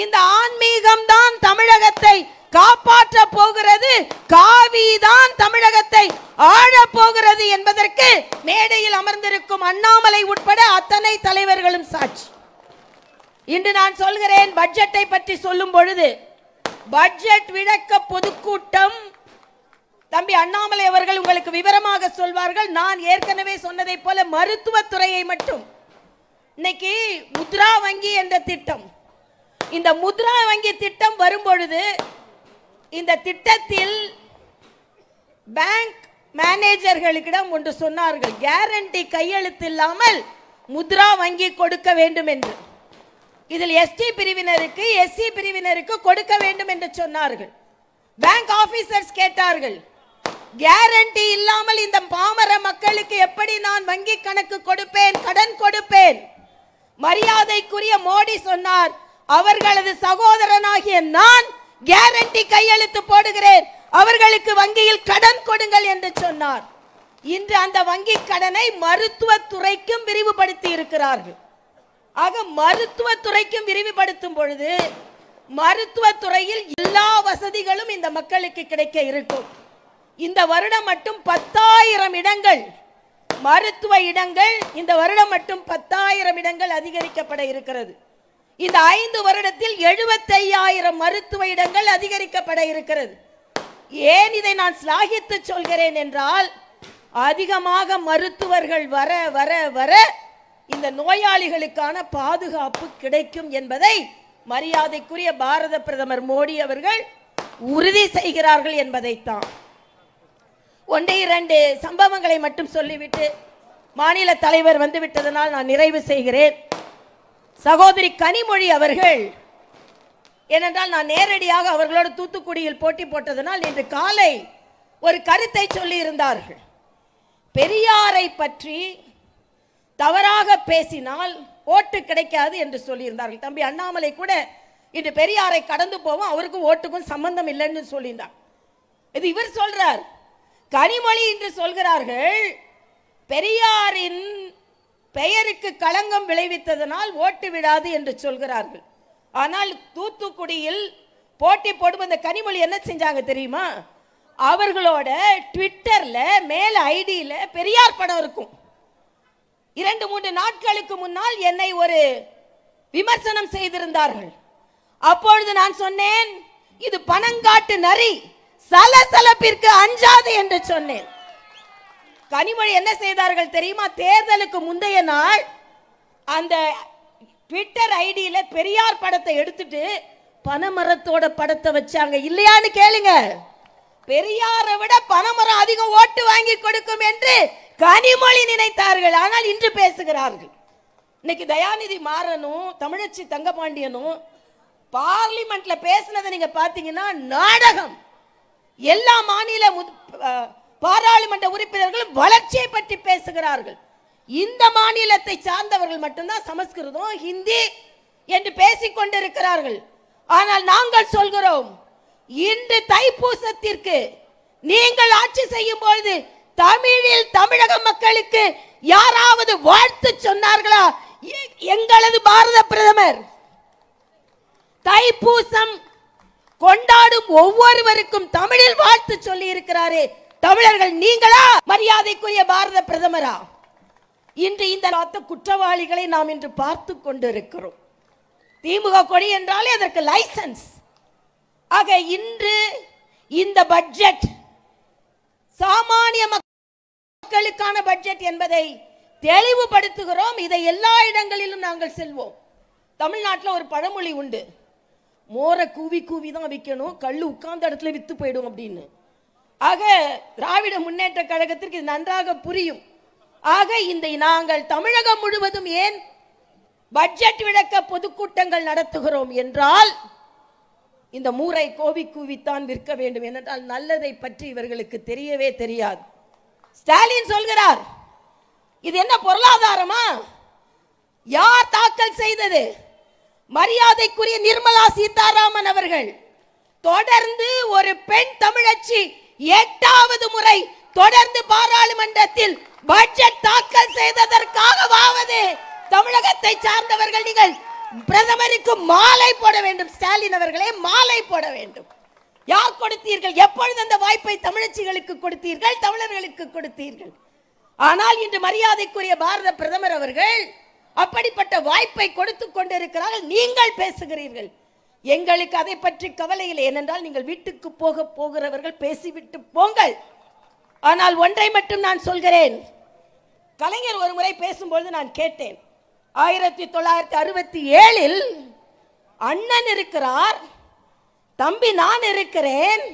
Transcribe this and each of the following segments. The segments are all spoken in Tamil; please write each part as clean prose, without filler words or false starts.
இந்த ஆன்மீகம் தான் தமிழகத்தை காப்பாற்ற போகிறது, காவிதான் தமிழகத்தை ஆழ போகிறது என்பதற்கு மேடையில் அமர்ந்திருக்கும் அண்ணாமலை உட்பட அத்தனை தலைவர்களும் சாட்சி. இன்று நான் சொல்கிறேன், பட்ஜெட்டை பற்றி சொல்லும் பொழுது பட்ஜெட் விளக்க பொதுக்கூட்டம் தம்பி அண்ணாமலை அவர்கள் உங்களுக்கு விவரமாக சொல்வார்கள். நான் ஏற்கனவே சொன்னதை போல மருத்துவத்துறையை மட்டும் இன்னைக்கு முத்ரா வங்கி என்ற திட்டம், இந்த முத்ரா வங்கி திட்டம் வரும்பொழுது இந்த திட்டத்தில் பேங்க் மேனேஜர்களிடம் ஒன்று சொன்னார்கள், கேரண்டி கையெழுத்து இல்லாமல் முத்ரா வங்கி கொடுக்க வேண்டும் என்று. இதில் எஸ்டி பிரிவினருக்கு எஸ்சி பிரிவினருக்கு கொடுக்க வேண்டும் என்று சொன்னார்கள். பேங்க் ஆபீசர்ஸ் கேட்டார்கள், கேரண்டி இல்லாமல் இந்த பாமர மக்களுக்கு எப்படி நான் வங்கி கணக்கு கொடுப்பேன், கடன் கொடுப்பேன்? மரியாதைக்குரிய மோடி சொன்னார், அவர்களது சகோதரனாகிய நான் கேரண்டி கையெழுத்து போடுகிறேன், அவர்களுக்கு வங்கியில் கடன் கொடுங்கள் என்று சொன்னார். இன்று அந்த வங்கி கடனை மருத்துவத்துறைக்கும் விரிவுபடுத்தி இருக்கிறார்கள். ஆக மருத்துவத்துறைக்கும் விரிவுபடுத்தும் பொழுது மருத்துவத்துறையில் எல்லா வசதிகளும் இந்த மக்களுக்கு கிடைக்க இருக்கும். இந்த வருடம் மட்டும் 10,000 இடங்கள் மருத்துவ இடங்கள் இந்த வருடம் மட்டும் 10,000 இடங்கள் அதிகரிக்கப்பட இருக்கிறது. இந்த 5 வருடத்தில் 75,000 மருத்துவ இடங்கள் அதிகரிக்கப்பட இருக்கிறது. ஏன் இதை நான் சிலாகித்து சொல்கிறேன் என்றால், அதிகமாக மருத்துவர்கள் வர வர வர இந்த நோயாளிகளுக்கான பாதுகாப்பு கிடைக்கும் என்பதை மரியாதைக்குரிய பாரத பிரதமர் மோடி அவர்கள் உறுதி செய்கிறார்கள் என்பதைத்தான். 1-2 சம்பவங்களை மட்டும் சொல்லிவிட்டு மாநில தலைவர் வந்துவிட்டதனால் நான் நிறைவு செய்கிறேன். சகோதரி கனிமொழி அவர்கள், ஏனென்றால் நான் நேரடியாக அவர்களோடு தூத்துக்குடியில் போட்டி போட்டதனால் இன்று காலை ஒரு கருத்தை சொல்லி இருந்தார்கள். பெரியாரை பற்றி தவறாக பேசினால் ஓட்டு கிடைக்காது என்று சொல்லியிருந்தார்கள். தம்பி அண்ணாமலை கூட இன்று பெரியாரை கடந்து போவோம், அவருக்கும் ஓட்டுக்கும் சம்பந்தம் இல்லைன்னு சொல்லியிருந்தார். இது இவர் சொல்றார். கனிமொழி என்று சொல்கிறார்கள், பெரியாரின் பெயருக்கு களங்கம் விளைவித்ததனால் ஓட்டு விடாது என்று சொல்கிறார்கள். ஆனால் தூத்துக்குடியில் போட்டி போடும் அந்த கனிமொழி என்ன செஞ்சாங்க தெரியுமா? அவர்களோட ட்விட்டர்ல மேல ஐடியில பெரியார் படம் இருக்கும். 2-3 நாட்களுக்கு முன்னால் என்னை ஒரு விமர்சனம் செய்திருந்தார்கள். அப்பொழுது நான் சொன்னேன், இது பணங்காட்டு நரி, சலசலப்பிற்கு அஞ்சாது என்று சொன்னேன். கனிமொழி என்ன செய்தார்கள் தெரியுமா? தேர்தலுக்கு முந்தைய நாள் அந்த ட்விட்டர் ஐடியில பெரியார் படத்தை எடுத்துட்டு பனைமரத்தோட படத்தை வச்சாங்க. இல்லையான்னு கேளுங்க. பெரியாரை விட பனைமரம் அதிகம் ஓட்டு வாங்கி கொடுக்கும் என்று கனிமொழி நினைத்தார்கள். ஆனால் இன்று பேசுகிறார்கள். இன்னைக்கு தயாநிதி மாறனும் தமிழச்சி தங்கபாண்டியனும் பார்லிமெண்ட்ல பேசினதை நீங்க பாத்தீங்கன்னா நாடகம். எல்லா மாநில பாராளுமன்ற உறுப்பினர்களும் வளர்ச்சியை பற்றி பேசுகிறார்கள். இந்த மாநிலத்தை சார்ந்தவர்கள் மட்டும்தான் சமஸ்கிருதம் ஹிந்தி என்று பேசிக் கொண்டிருக்கிறார்கள். ஆனால் நாங்கள் சொல்கிறோம், இன்று தைப்பூசத்திற்கு நீங்கள் ஆட்சி செய்யும் பொழுது தமிழில் தமிழக மக்களுக்கு யாராவது வாழ்த்து சொன்னார்களா? எங்களது பாரத பிரதமர் தைப்பூசம் கொண்டாடும் ஒவ்வொருவருக்கும் தமிழில் வாழ்த்து சொல்லி இருக்கிறாரே, தமிழர்கள் நீங்களா? மரியாதைக்குரிய பாரத பிரதமரா? இன்று இந்த குற்றவாளிகளை நாம் இன்று பார்த்து கொண்டிருக்கிறோம். திமுக கொடி என்றாலே அதற்கு லைசன்ஸ். ஆக இன்று இந்த பட்ஜெட் சாமானிய மக்களுக்கான பட்ஜெட் என்பதை தெளிவுபடுத்துகிறோம். இதை எல்லா இடங்களிலும் நாங்கள் செல்வோம். தமிழ்நாட்டில் ஒரு பழமொழி உண்டு, மோரை கூவி கூவி தான் விற்கணும், கல்லு உட்கார்ந்த இடத்துல வித்து போயிடும் அப்படின்னு. ஆக திராவிட முன்னேற்ற கழகத்திற்கு இது நன்றாக புரியும். ஆக இந்த நாங்கள் தமிழகம் முழுவதும் ஏன் பட்ஜெட் விளக்க பொதுக்கூட்டங்கள் நடத்துகிறோம் என்றால், இந்த மூரை கோவி கூவித்தான் விற்க வேண்டும். என்றால் நல்லதை பற்றி இவர்களுக்கு தெரியவே தெரியாது. ஸ்டாலின் சொல்கிறார், இது என்ன பொருளாதாரமா? யார் தாக்கல் செய்தது? மரியாதைக்குரிய நிர்மலா சீதாராமன் அவர்கள். தொடர்ந்து ஒரு பெண் தமிழச்சி 8வது முறை தொடர்ந்து பாராளுமன்றத்தில் பட்ஜெட் தாக்கல் செய்ததற்காகவாவது தமிழகத்தை சார்ந்தவர்கள் நீங்கள் பிரதமருக்கு மாலை போட வேண்டும். ஸ்டாலின் அவர்களே, மாலை போட வேண்டும். யார் கொடுத்தீர்கள்? எப்பொழுது அந்த வாய்ப்பை தமிழச்சிகளுக்கு கொடுத்தீர்கள், தமிழர்களுக்கு கொடுத்தீர்கள்? ஆனால் இன்று மரியாதைக்குரிய பாரத பிரதமர் அவர்கள் அப்படிப்பட்ட வாய்ப்பை கொடுத்துக் கொண்டிருக்கிறார்கள். நீங்கள் பேசுகிறீர்கள். எங்களுக்கு அதை பற்றி கவலை இல்லை. ஏனென்றால் நீங்கள் வீட்டுக்கு போகிறவர்கள் பேசிவிட்டு போங்கள். ஆனால் ஒன்றை மட்டும் நான் சொல்கிறேன். கலைஞர் ஒரு முறை பேசும்பொழுது நான் கேட்டேன், 1967 அண்ணன் இருக்கிறார், தம்பி நான் இருக்கிறேன்,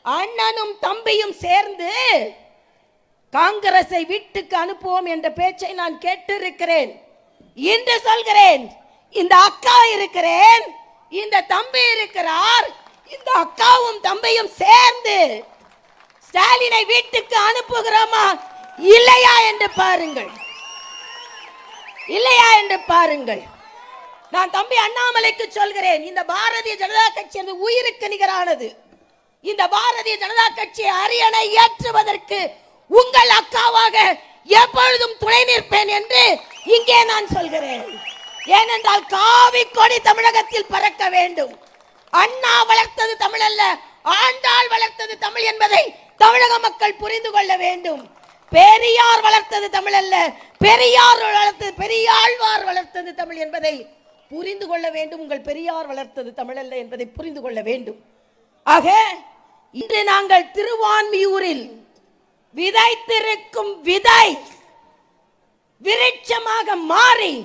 அண்ணனும் தம்பியும் சேர்ந்து காங்கிரஸை வீட்டுக்கு அனுப்புவோம் என்ற பேச்சை நான் கேட்டிருக்கிறேன். இன்று சொல்கிறேன், இந்த அக்கா இருக்கிறேன், இந்த தம்பி இருக்கிறார், இந்த அக்காவும் தம்பியும் சேர்ந்து ஸ்டாலினை வீட்டுக்கு அனுப்புகிறோமா இல்லையா என்று பாருங்கள், இல்லையா என்று பாருங்கள். நான் தம்பி அண்ணாமலைக்கு சொல்கிறேன், இந்த பாரதிய ஜனதா கட்சி உயிருக்கு நிகரானது. இந்த பாரதிய ஜனதா கட்சியை அரியணை ஏற்றுவதற்கு உங்கள் அக்காவாக எப்பொழுதும் துணை நிற்பேன் என்று இங்கே நான் சொல்கிறேன். ஏனென்றால் காவி கொடி தமிழகத்தில் பறக்க வேண்டும். அண்ணா வளர்த்தது தமிழ் அல்ல, ஆண்டாள் வளர்த்தது தமிழ் என்பதை தமிழக மக்கள் புரிந்து கொள்ள வேண்டும். பெரியார் வளர்த்தது தமிழ் அல்ல, பெரியார் வளர்த்தது, பெரியாழ்வார் வளர்த்தது தமிழ் என்பதை புரிந்து கொள்ள வேண்டும். உங்கள் பெரியார் வளர்த்தது தமிழ் அல்ல என்பதை புரிந்து கொள்ள வேண்டும். ஆக இன்று நாங்கள் திருவான்மியூரில் விதைத்திருக்கும் விதை விருட்சமாக மாறி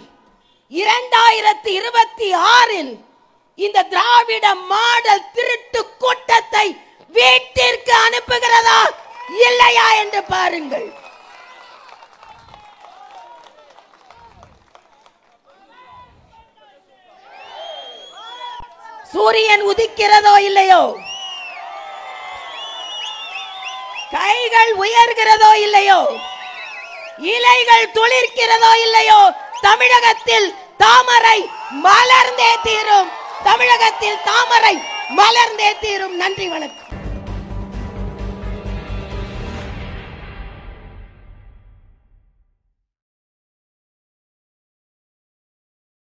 2026 இந்த திராவிட மாடல் திருட்டு கூட்டத்தை வீட்டிற்கு அனுப்புகிறதா இல்லையா என்று பாருங்கள். சூரியன் உதிக்கிறதோ இல்லையோ, கைகள் உயர்கிறதோ இல்லையோ, இலைகள் துளிர்க்கிறதோ இல்லையோ, தமிழகத்தில் தாமரை மலர்ந்தே தீரும். தமிழகத்தில் தாமரை மலர்ந்தே தீரும். நன்றி, வணக்கம்.